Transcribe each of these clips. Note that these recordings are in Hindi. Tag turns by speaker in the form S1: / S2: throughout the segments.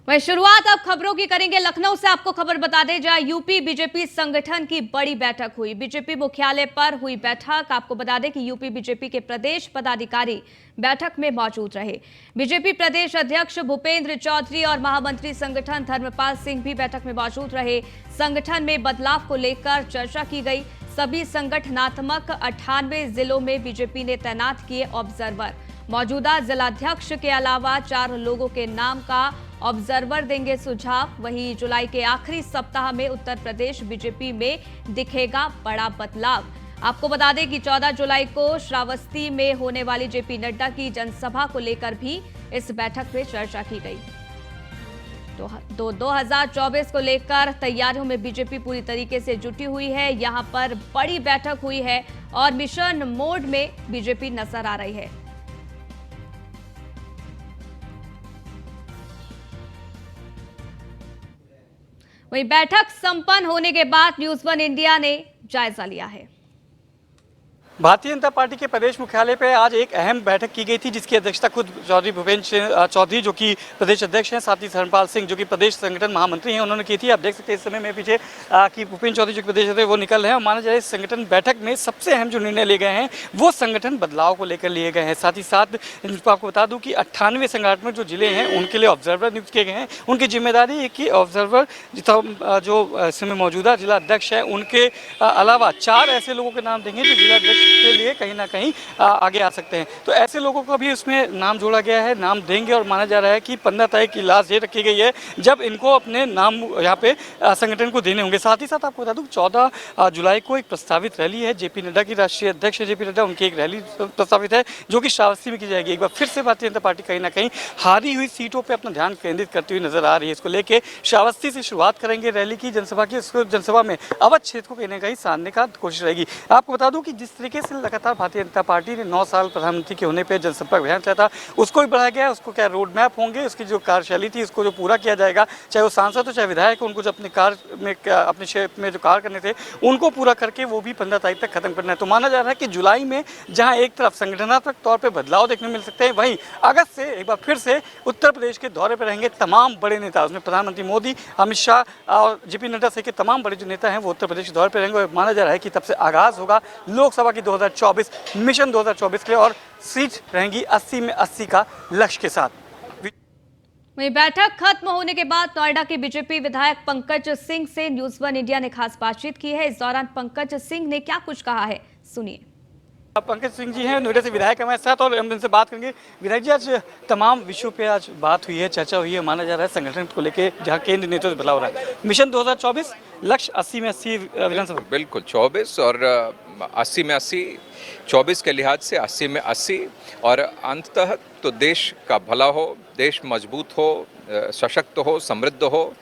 S1: वहीं शुरुआत अब खबरों की करेंगे लखनऊ से। आपको खबर बता दें, जहां यूपी बीजेपी संगठन की बड़ी बैठक हुई। बीजेपी मुख्यालय पर हुई बैठक। आपको बता दें कि यूपी बीजेपी के प्रदेश पदाधिकारी बैठक में मौजूद रहे। बीजेपी प्रदेश अध्यक्ष भूपेंद्र चौधरी और महामंत्री संगठन धर्मपाल सिंह भी बैठक में मौजूद रहे। संगठन में बदलाव को लेकर चर्चा की गई। सभी संगठनात्मक 98 जिलों में बीजेपी ने तैनात किए ऑब्जर्वर। मौजूदा जिलाध्यक्ष के अलावा 4 लोगों के नाम का ऑब्जर्वर देंगे सुझाव। वहीं जुलाई के आखिरी सप्ताह में उत्तर प्रदेश बीजेपी में दिखेगा बड़ा बदलाव। आपको बता दें कि 14 जुलाई को श्रावस्ती में होने वाली जेपी नड्डा की जनसभा को लेकर भी इस बैठक में चर्चा की गई। तो 2024 को लेकर तैयारियों में बीजेपी पूरी तरीके से जुटी हुई है। यहां पर बड़ी बैठक हुई है और मिशन मोड में बीजेपी नजर आ रही है। वहीं बैठक संपन्न होने के बाद न्यूज वन इंडिया ने जायजा लिया है।
S2: भारतीय जनता पार्टी के प्रदेश मुख्यालय पर आज एक अहम बैठक की गई थी, जिसकी अध्यक्षता खुद चौधरी भूपेंद्र चौधरी जो कि प्रदेश अध्यक्ष हैं, साथ ही धर्मपाल सिंह जो कि प्रदेश संगठन महामंत्री हैं, उन्होंने की थी। आप देख सकते हैं इस समय में पीछे कि भूपेंद्र चौधरी जो कि प्रदेश अध्यक्ष वो निकल रहे हैं। और माना जाए इस संगठन बैठक में सबसे अहम जो निर्णय लिए गए हैं वो संगठन बदलाव को लेकर लिए गए हैं। साथ ही साथ आपको बता दूँ कि 98 संगठनात्मक जो जिले हैं उनके लिए ऑब्जर्वर नियुक्त किए गए हैं। उनकी जिम्मेदारी है कि ऑब्जर्वर जो इस समय मौजूदा जिला अध्यक्ष है उनके अलावा 4 ऐसे लोगों के नाम देंगे जो जिला अध्यक्ष के लिए कहीं ना कहीं आगे आ सकते हैं। तो ऐसे लोगों को भी उसमें नाम जोड़ा गया है, नाम देंगे। और माना जा रहा है कि 15 तारीख की लास्ट डेट रखी गई है जब इनको अपने नाम यहाँ पे संगठन को देने होंगे। साथ ही साथ आपको बता दूं 14 जुलाई को एक प्रस्तावित रैली है। जेपी नड्डा की राष्ट्रीय अध्यक्ष जेपी नड्डा, उनकी एक रैली प्रस्तावित है जो कि श्रावस्ती में की जाएगी। एक बार फिर से भारतीय जनता पार्टी कहीं ना कहीं हारी हुई सीटों पर अपना ध्यान केंद्रित करती हुई नजर आ रही है। इसको लेकर श्रावस्ती से शुरुआत करेंगे रैली की, जनसभा की। जनसभा में अवध क्षेत्र को कहीं ना कहीं साधने का कोशिश रहेगी। आपको बता दूं कि जिस तरीके से लगातार भारतीय जनता पार्टी ने 9 साल प्रधानमंत्री के होने पे जनसंपर्क अभियान चलाया था, उसको भी बढ़ाया गया है। उसको क्या रोड मैप होंगे, उसकी जो कार्यशैली थी उसको जो पूरा किया जाएगा, चाहे वो सांसद हो चाहे विधायक हो, उनको जो अपने कार्य में अपने क्षेत्र में जो कार्य करने थे उनको पूरा करके वो भी 15 तारीख तक खत्म करना है। तो माना जा रहा है कि जुलाई में जहां एक तरफ संगठनात्मक तौर पर बदलाव देखने मिल सकते हैं, वहीं अगस्त से एक बार फिर से उत्तर प्रदेश के दौरे पर रहेंगे तमाम बड़े नेता। उसमें प्रधानमंत्री मोदी, अमित शाह और जेपी नड्डा सहित के तमाम बड़े जो नेता हैं वो उत्तर प्रदेश के दौरे पर रहेंगे। और माना जा रहा है कि तब से आगाज होगा लोकसभा की 2024 मिशन 2024 के लिए, और सीट रहेंगी 80 में 80 का लक्ष्य के साथ।
S1: वहीं बैठक खत्म होने के बाद नोएडा के बीजेपी विधायक पंकज सिंह से न्यूज वन इंडिया ने खास बातचीत की है। इस दौरान पंकज सिंह ने क्या कुछ कहा है, सुनिए।
S2: पंकज सिंह जी हैं, नोएडा से विधायक हमारे साथ, और हम इनसे बात करेंगे। विधायक जी, आज तमाम विषयों पे आज बात हुई है, चर्चा हुई है। माना जा रहा है संगठन को लेकर जहां केंद्र नेतृत्व बदलाव रहा है, मिशन 2024 लक्ष्य 80 में 80 विधानसभा।
S3: बिल्कुल 24 और 80 में 80, 24 के लिहाज से 80 में 80, और अंततः तो देश का भला हो, देश मजबूत हो, सशक्त हो, समृद्ध हो।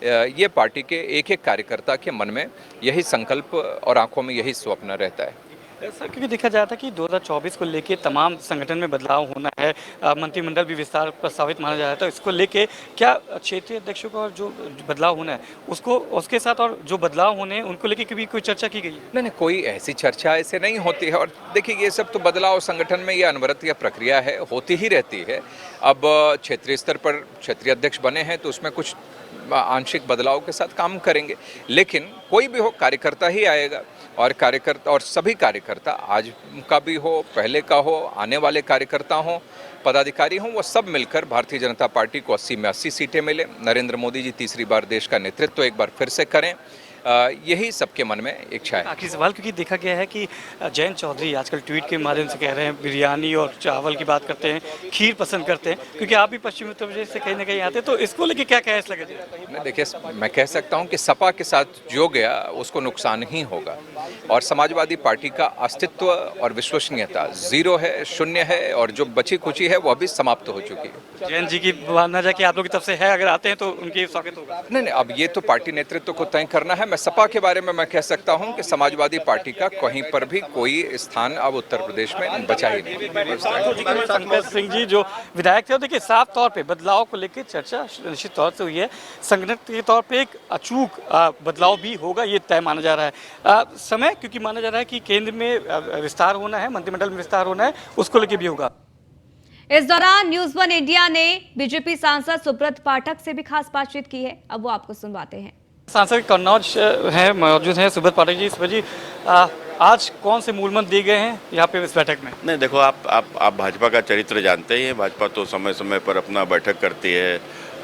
S3: ये पार्टी के एक एक कार्यकर्ता के मन में यही संकल्प और आंखों में यही स्वप्न रहता है।
S2: सर, क्योंकि देखा जाता है कि 2024 को लेके तमाम संगठन में बदलाव होना है, मंत्रिमंडल भी विस्तार प्रस्तावित माना जा रहा था। इसको लेके क्या क्षेत्रीय अध्यक्षों का जो बदलाव होना है उसको उसके साथ और जो बदलाव होने हैं उनको लेके कभी कोई चर्चा की गई?
S3: नहीं, कोई ऐसी चर्चा ऐसे नहीं होती है। और देखिए, ये सब तो बदलाव संगठन में ये अनवरत यह प्रक्रिया है, होती ही रहती है। अब क्षेत्रीय स्तर पर क्षेत्रीय अध्यक्ष बने हैं तो उसमें कुछ आंशिक बदलाव के साथ काम करेंगे, लेकिन कोई भी हो कार्यकर्ता ही आएगा। और कार्यकर्ता, और सभी कार्यकर्ता, आज का भी हो, पहले का हो, आने वाले कार्यकर्ता हो, पदाधिकारी हों, वो सब मिलकर भारतीय जनता पार्टी को 80 में 80 सीटें मिले। नरेंद्र मोदी जी तीसरी बार देश का नेतृत्व एक बार फिर से करें, यही सबके मन में इच्छा है।
S2: आखिरी सवाल, क्योंकि देखा गया है कि जयंत चौधरी आजकल ट्वीट के माध्यम से कह रहे हैं बिरयानी और चावल की बात करते हैं, खीर पसंद करते हैं, क्योंकि आप भी पश्चिमी उत्तर प्रदेश से कहीं ना कहीं आते हैं, तो इसको लेके क्या कहना लगे?
S3: देखिए, मैं कह सकता हूं कि सपा के साथ जो गया उसको नुकसान ही होगा, और समाजवादी पार्टी का अस्तित्व और विश्वसनीयता 0 है, 0 है, और जो बची खुची है वो अभी समाप्त हो चुकी है।
S2: जयंत जी की मानना जाए कि आप लोग की तरफ से है, अगर आते हैं तो उनकी स्वागत होगा?
S3: नहीं, अब ये तो पार्टी नेतृत्व को तय करना है। सपा के बारे में मैं कह सकता हूं कि समाजवादी पार्टी का कहीं पर भी कोई स्थान अब उत्तर प्रदेश में बचा ही नहीं।
S2: पंकज सिंह जी जो विधायक थे, देखिए साफ तौर पे बदलाव को लेकर चर्चा निश्चित तौर से हुई है। संगठन के तौर पे एक अचूक बदलाव भी होगा, ये तय माना जा रहा है। समय, क्योंकि माना जा रहा है कि केंद्र में विस्तार होना है, मंत्रिमंडल में विस्तार होना है, उसको लेकर भी होगा।
S1: इस दौरान न्यूज वन इंडिया ने बीजेपी सांसद सुब्रत पाठक से भी खास बातचीत की है। अब वो आपको सुनवाते हैं।
S2: सांसद कन्नौज हैं, मौजूद हैं सुब्रत पाठक जी। सुब्रत जी, आज कौन से मूल मंत्र दिए गए हैं यहाँ पे इस बैठक में?
S4: नहीं, देखो, आप भाजपा का चरित्र जानते ही हैं। भाजपा तो समय समय पर अपना बैठक करती है,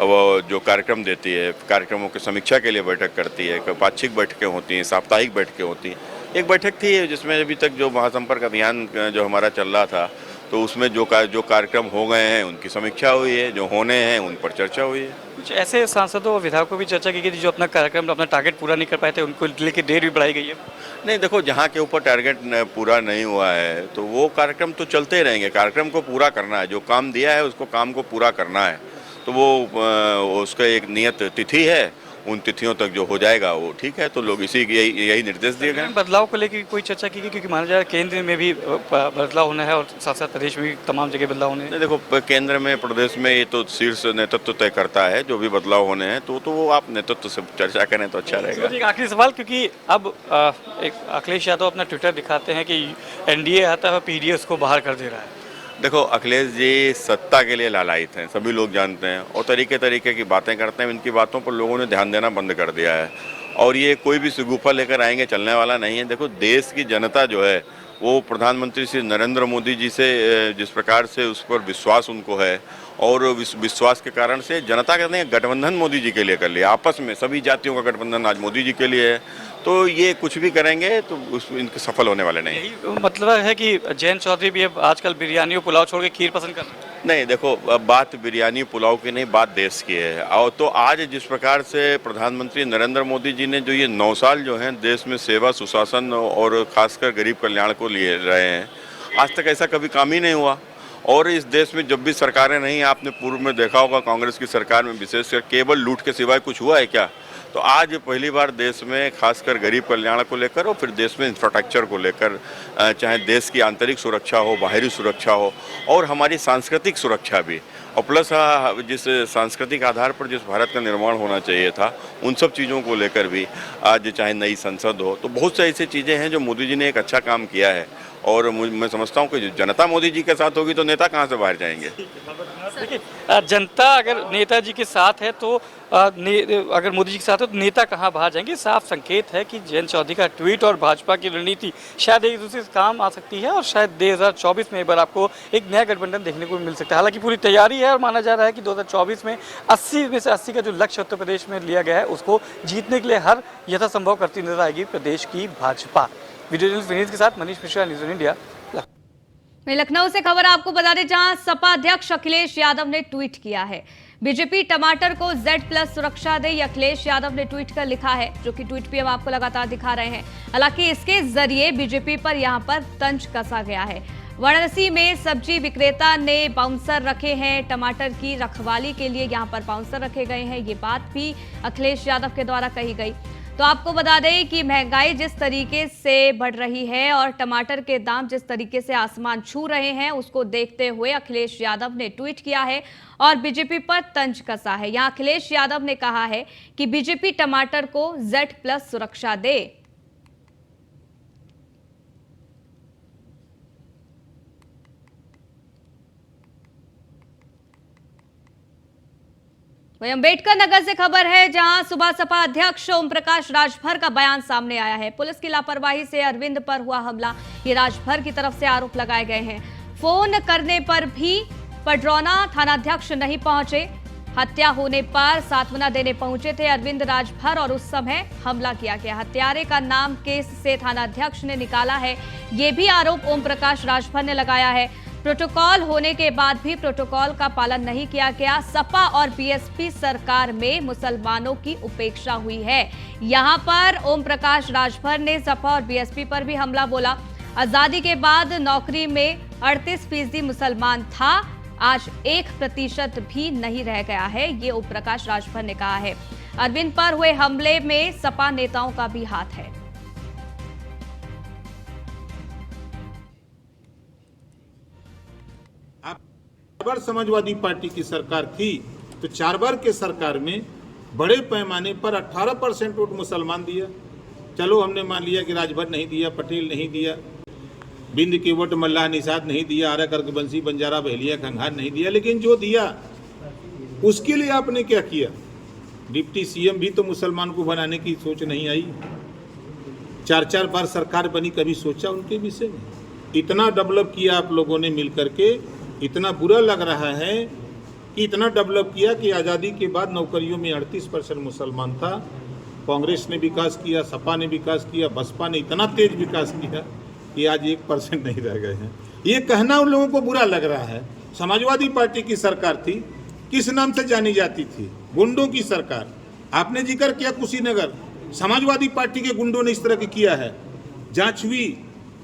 S4: वो जो कार्यक्रम देती है, कार्यक्रमों की समीक्षा के लिए बैठक करती है। पाक्षिक बैठकें होती हैं, साप्ताहिक बैठकें होती हैं। एक बैठक थी जिसमें अभी तक जो महासंपर्क अभियान जो हमारा चल रहा था, तो उसमें जो कार्यक्रम हो गए हैं उनकी समीक्षा हुई है, जो होने हैं उन पर चर्चा हुई है।
S2: कुछ ऐसे सांसदों और विधायकों भी चर्चा की गई थी जो अपना कार्यक्रम, अपना टारगेट पूरा नहीं कर पाए थे, उनको लेकर डेट भी बढ़ाई गई है।
S4: नहीं, देखो, जहाँ के ऊपर टारगेट पूरा नहीं हुआ है तो वो कार्यक्रम तो चलते रहेंगे। कार्यक्रम को पूरा करना है, जो काम दिया है उसको काम को पूरा करना है। तो वो उसका एक नियत तिथि है, उन तिथियों तक जो हो जाएगा वो ठीक है। तो लोग यही निर्देश दिए गए।
S2: बदलाव को लेकर कोई चर्चा की गई, क्योंकि माना जा रहा है केंद्र में भी बदलाव होना है और साथ साथ प्रदेश में भी तमाम जगह बदलाव होने हैं।
S4: देखो, केंद्र में, प्रदेश में ये तो शीर्ष नेतृत्व तय करता है जो भी बदलाव होने हैं। तो वो आप नेतृत्व से चर्चा करें तो अच्छा रहेगा।
S2: एक आखिरी सवाल, क्योंकि अब एक अखिलेश यादव अपना ट्विटर दिखाते हैं कि एनडीए आता है, पीडीए उसको बाहर कर दे रहा है।
S4: देखो, अखिलेश जी सत्ता के लिए लालायित हैं, सभी लोग जानते हैं, और तरीके की बातें करते हैं। इनकी बातों पर लोगों ने ध्यान देना बंद कर दिया है, और ये कोई भी सुगुफा लेकर आएंगे चलने वाला नहीं है। देखो, देश की जनता जो है वो प्रधानमंत्री श्री नरेंद्र मोदी जी से जिस प्रकार से उस पर विश्वास उनको है, और विश्वास के कारण से जनता कहते हैं गठबंधन मोदी जी के लिए कर लिया। आपस में सभी जातियों का गठबंधन आज मोदी जी के लिए है। तो ये कुछ भी करेंगे तो इनके सफल होने वाले नहीं।
S2: यही मतलब है कि जयंत चौधरी भी अब आजकल बिरयानी और पुलाव छोड़ के खीर पसंद कर रहे हैं।
S4: नहीं, देखो, अब बात बिरयानी पुलाव की नहीं, बात देश की है। और तो आज जिस प्रकार से प्रधानमंत्री नरेंद्र मोदी जी ने जो ये 9 साल जो हैं देश में सेवा, सुशासन और खासकर गरीब कल्याण को लिए रहे हैं, आज तक ऐसा कभी काम ही नहीं हुआ। और इस देश में जब भी सरकारें नहीं, आपने पूर्व में देखा होगा कांग्रेस की सरकार में विशेषकर केवल लूट के सिवाय कुछ हुआ है क्या? तो आज पहली बार देश में खासकर गरीब कल्याण को लेकर और फिर देश में इंफ्रास्ट्रक्चर को लेकर, चाहे देश की आंतरिक सुरक्षा हो, बाहरी सुरक्षा हो, और हमारी सांस्कृतिक सुरक्षा भी, और प्लस जिस सांस्कृतिक आधार पर जिस भारत का निर्माण होना चाहिए था, उन सब चीज़ों को लेकर भी आज चाहे नई संसद हो, तो बहुत सी ऐसी चीज़ें हैं जो मोदी जी ने एक अच्छा काम किया है। और मैं समझता हूँ कि जनता मोदी जी के साथ होगी तो नेता कहाँ से बाहर जाएंगे?
S2: देखिए, जनता अगर नेताजी के साथ है तो अगर मोदी जी के साथ है तो नेता कहाँ बाहर जाएंगे। साफ संकेत है कि जयंत चौधरी का ट्वीट और भाजपा की रणनीति शायद एक दूसरे से काम आ सकती है, और शायद 2024 में एक बार आपको एक नया गठबंधन देखने को मिल सकता है। हालांकि पूरी तैयारी है और माना जा रहा है कि 2024 में 80 में से 80 का जो लक्ष्य उत्तर प्रदेश में लिया गया है उसको जीतने के लिए हर यथासंभव करती नजर आएगी प्रदेश की भाजपा। वीडियो जर्नलिस्ट विनीत के साथ Manish Mishra, news one India.
S1: Lucknow से खबर आपको बता दें, जहां सपा अध्यक्ष अखिलेश यादव ने ट्वीट किया है, बीजेपी टमाटर को Z+ सुरक्षा दे। ये अखिलेश यादव ने ट्वीट कर लिखा है, जो कि ट्वीट भी हम आपको लगातार दिखा रहे हैं। हालांकि इसके जरिए बीजेपी पर यहां पर तंज कसा गया है। वाराणसी में सब्जी विक्रेता ने बाउंसर रखे हैं, टमाटर की रखवाली के लिए यहां पर बाउंसर रखे गए हैं। ये बात भी अखिलेश यादव के द्वारा कही गई। तो आपको बता दें कि महंगाई जिस तरीके से बढ़ रही है और टमाटर के दाम जिस तरीके से आसमान छू रहे हैं, उसको देखते हुए अखिलेश यादव ने ट्वीट किया है और बीजेपी पर तंज कसा है। यहां अखिलेश यादव ने कहा है कि बीजेपी टमाटर को Z+ सुरक्षा दे। वहीं अम्बेडकर नगर से खबर है, जहां सुबह सपा अध्यक्ष ओम प्रकाश राजभर का बयान सामने आया है। पुलिस की लापरवाही से अरविंद पर हुआ हमला, ये राजभर की तरफ से आरोप लगाए गए हैं। फोन करने पर भी पडरौना थानाध्यक्ष नहीं पहुंचे। हत्या होने पर सांत्वना देने पहुंचे थे अरविंद राजभर और उस समय हमला किया गया। हत्यारे का नाम केस से थानाध्यक्ष ने निकाला है, ये भी आरोप ओम प्रकाश राजभर ने लगाया है। प्रोटोकॉल होने के बाद भी प्रोटोकॉल का पालन नहीं किया गया। सपा और बीएसपी सरकार में मुसलमानों की उपेक्षा हुई है। यहां पर ओम प्रकाश राजभर ने सपा और बीएसपी पर भी हमला बोला। आजादी के बाद नौकरी में 38% मुसलमान था, आज 1% भी नहीं रह गया है, ये ओम प्रकाश राजभर ने कहा है। अरविंद पर हुए हमले में सपा नेताओं का भी हाथ है।
S5: बार समाजवादी पार्टी की सरकार थी तो 4 बार के सरकार में बड़े पैमाने पर 18% वोट मुसलमान दिया। चलो, हमने मान लिया कि राजभर नहीं दिया, पटेल नहीं दिया, बिंद केवट मल्लाह निषाद नहीं दिया, आरा कर्कबंसी बंजारा बहेलिया खंघार नहीं दिया, लेकिन जो दिया उसके लिए आपने क्या किया? डिप्टी सीएम भी तो मुसलमान को बनाने की सोच नहीं आई। 4-4 बार सरकार बनी, कभी सोचा उनके विषय में? इतना डेवलप किया आप लोगों ने मिल करके, इतना बुरा लग रहा है कि इतना डेवलप किया कि आज़ादी के बाद नौकरियों में 38% मुसलमान था। कांग्रेस ने विकास किया, सपा ने विकास किया, बसपा ने इतना तेज विकास किया कि आज 1% नहीं रह गए हैं। ये कहना उन लोगों को बुरा लग रहा है। समाजवादी पार्टी की सरकार थी, किस नाम से जानी जाती थी? गुंडों की सरकार। आपने जिक्र किया कुशीनगर, समाजवादी पार्टी के गुंडों ने इस तरह की किया है। जांच हुई,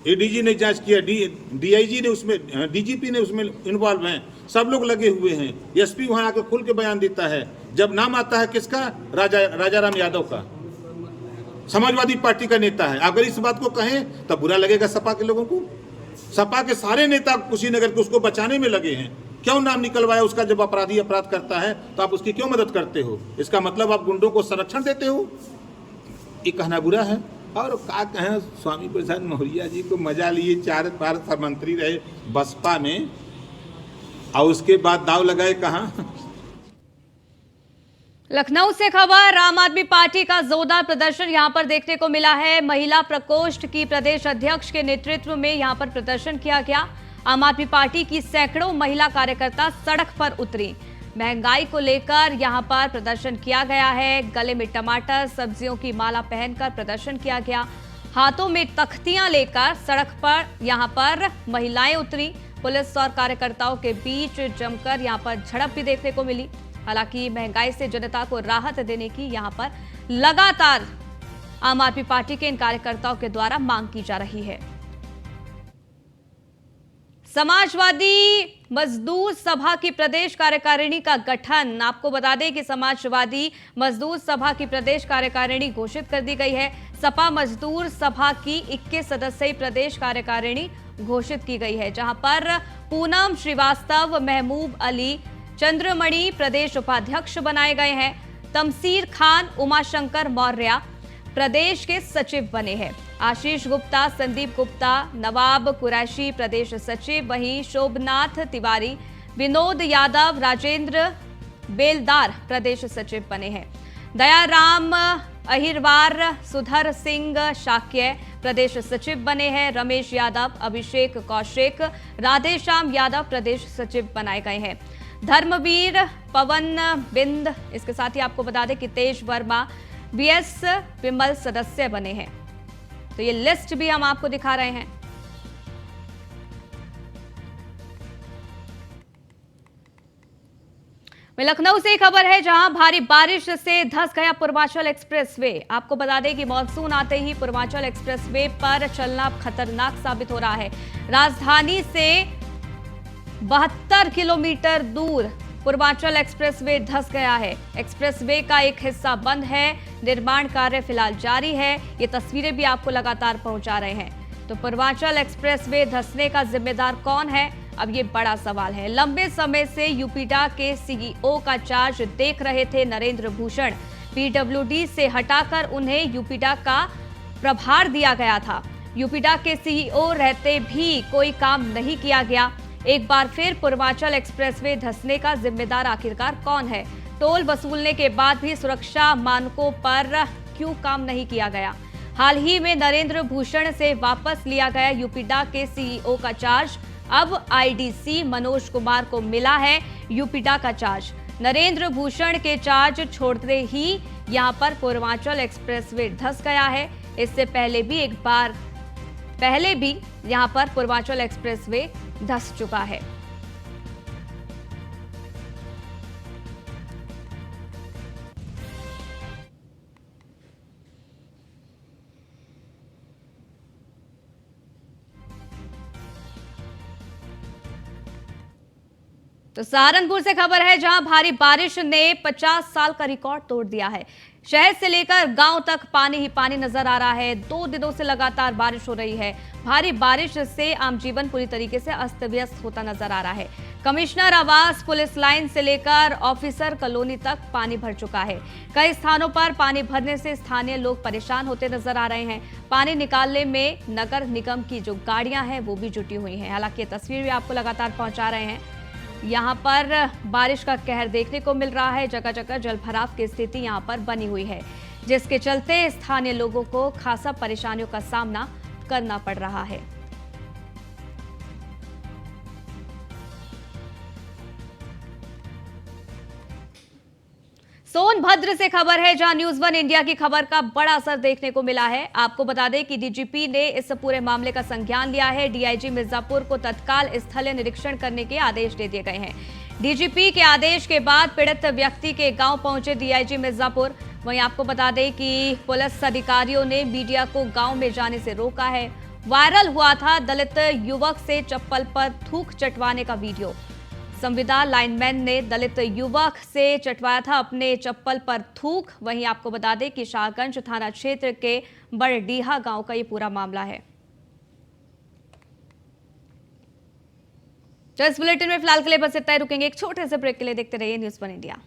S5: एडीजी ने जांच किया, डीआईजी ने उसमें, डीजीपी ने उसमें इन्वॉल्व हैं, सब लोग लगे हुए हैं। एसपी वहां आकर खुल के बयान देता है। जब नाम आता है किसका? राजाराम यादव का, समाजवादी पार्टी का नेता है। अगर इस बात को कहें तब बुरा लगेगा सपा के लोगों को। सपा के सारे नेता कुशीनगर के उसको बचाने में लगे हैं। क्यों नाम निकलवाया उसका? जब अपराधी अपराध करता है तो आप उसकी क्यों मदद करते हो? इसका मतलब आप गुंडों को संरक्षण देते हो। ये कहना बुरा है। और क्या कहें, स्वामी प्रसाद मौर्य जी को मजा लिए, 4 बार मंत्री रहे बसपा में, और उसके बाद दाव लगाए कहाँ?
S1: लखनऊ से खबर, आम आदमी पार्टी का जोरदार प्रदर्शन यहां पर देखने को मिला है। महिला प्रकोष्ठ की प्रदेश अध्यक्ष के नेतृत्व में यहां पर प्रदर्शन किया गया। आम आदमी पार्टी की सैकड़ों महिला कार्यकर्ता सड़क पर उतरी। महंगाई को लेकर यहां पर प्रदर्शन किया गया है। गले में टमाटर, सब्जियों की माला पहनकर प्रदर्शन किया गया। हाथों में तख्तियां लेकर सड़क पर यहां पर महिलाएं उतरी। पुलिस और कार्यकर्ताओं के बीच जमकर यहां पर झड़प भी देखने को मिली। हालांकि महंगाई से जनता को राहत देने की यहां पर लगातार आम आदमी पार्टी के इन कार्यकर्ताओं के द्वारा मांग की जा रही है। समाजवादी मजदूर सभा की प्रदेश कार्यकारिणी का गठन, आपको बता दें कि समाजवादी मजदूर सभा की प्रदेश कार्यकारिणी घोषित कर दी गई है। सपा मजदूर सभा की 21 सदस्यीय प्रदेश कार्यकारिणी घोषित की गई है, जहां पर पूनम श्रीवास्तव, महमूब अली, चंद्रमणि प्रदेश उपाध्यक्ष बनाए गए हैं। तमसीर खान, उमाशंकर मौर्य प्रदेश के सचिव बने हैं। आशीष गुप्ता, संदीप गुप्ता, नवाब कुरैशी प्रदेश सचिव, वहीं शोभनाथ तिवारी, विनोद यादव, राजेंद्र बेलदार प्रदेश सचिव बने हैं। दयाराम अहिरवार, सुधर सिंह शाक्य प्रदेश सचिव बने हैं। रमेश यादव, अभिषेक कौशिक, राधेश्याम यादव प्रदेश सचिव बनाए गए हैं। धर्मवीर, पवन बिंद, इसके साथ ही आपको बता दें कि तेज वर्मा, बीएस विमल सदस्य बने हैं। तो ये लिस्ट भी हम आपको दिखा रहे हैं। लखनऊ से खबर है, जहां भारी बारिश से धंस गया पूर्वांचल एक्सप्रेसवे। आपको बता दें कि मॉनसून आते ही पूर्वांचल एक्सप्रेसवे पर चलना खतरनाक साबित हो रहा है। राजधानी से 72 किलोमीटर दूर पूर्वांचल एक्सप्रेसवे धंस गया है। एक्सप्रेसवे का एक हिस्सा बंद है, निर्माण कार्य फिलहाल जारी है। ये तस्वीरें भी आपको लगातार पहुंचा रहे हैं। तो पूर्वांचल एक्सप्रेसवे धंसने का जिम्मेदार कौन है, अब ये बड़ा सवाल है। लंबे समय से यूपीडा के सीईओ का चार्ज देख रहे थे नरेंद्र भूषण। पीडब्ल्यूडी से हटाकर उन्हें यूपीडा का प्रभार दिया गया था। यूपीडा के सीईओ रहते भी कोई काम नहीं किया गया। एक बार फिर पूर्वांचल एक्सप्रेसवे धंसने का जिम्मेदार आखिरकार कौन है? टोल वसूलने के बाद भी सुरक्षा मानकों पर क्यों काम नहीं किया गया? हाल ही में नरेंद्र भूषण से वापस लिया गया यूपीडा के सीईओ का चार्ज। अब आईडीसी मनोज कुमार को मिला है यूपीडा का चार्ज। नरेंद्र भूषण के चार्ज छोड़ते ही यहां पर पूर्वांचल एक्सप्रेसवे धंस गया है। इससे पहले भी यहां पर पूर्वांचल एक्सप्रेसवे धंस चुका है। तो सहारनपुर से खबर है, जहां भारी बारिश ने 50 साल का रिकॉर्ड तोड़ दिया है। शहर से लेकर गांव तक पानी ही पानी नजर आ रहा है। 2 दिनों से लगातार बारिश हो रही है। भारी बारिश से आम जीवन पूरी तरीके से अस्त व्यस्त होता नजर आ रहा है। कमिश्नर आवास, पुलिस लाइन से लेकर ऑफिसर कॉलोनी तक पानी भर चुका है। कई स्थानों पर पानी भरने से स्थानीय लोग परेशान होते नजर आ रहे हैं। पानी निकालने में नगर निगम की जो गाड़ियां हैं वो भी जुटी हुई हैं। हालांकि ये तस्वीर भी आपको लगातार पहुंचा रहे हैं। यहाँ पर बारिश का कहर देखने को मिल रहा है। जगह जगह जलभराव की स्थिति यहाँ पर बनी हुई है, जिसके चलते स्थानीय लोगों को खासा परेशानियों का सामना करना पड़ रहा है। सोनभद्र से खबर है, जहां न्यूज वन इंडिया की खबर का बड़ा असर देखने को मिला है। आपको बता दें कि डीजीपी ने इस पूरे मामले का संज्ञान लिया है। डीआईजी मिर्जापुर को तत्काल स्थलीय निरीक्षण करने के आदेश दे दिए गए हैं। डीजीपी के आदेश के बाद पीड़ित व्यक्ति के गांव पहुंचे डीआईजी मिर्जापुर। वहीं आपको बता दें कि पुलिस अधिकारियों ने मीडिया को गांव में जाने से रोका है। वायरल हुआ था दलित युवक से चप्पल पर थूक चटवाने का वीडियो। संविदा लाइनमैन ने दलित युवक से चटवाया था अपने चप्पल पर थूक। वहीं आपको बता दें कि शाहगंज थाना क्षेत्र के बड़डीहा गांव का ये पूरा मामला है। तो इस बुलेटिन में फिलहाल के लिए बस इतना ही। रुकेंगे एक छोटे से ब्रेक के लिए। देखते रहिए न्यूज़ वन इंडिया।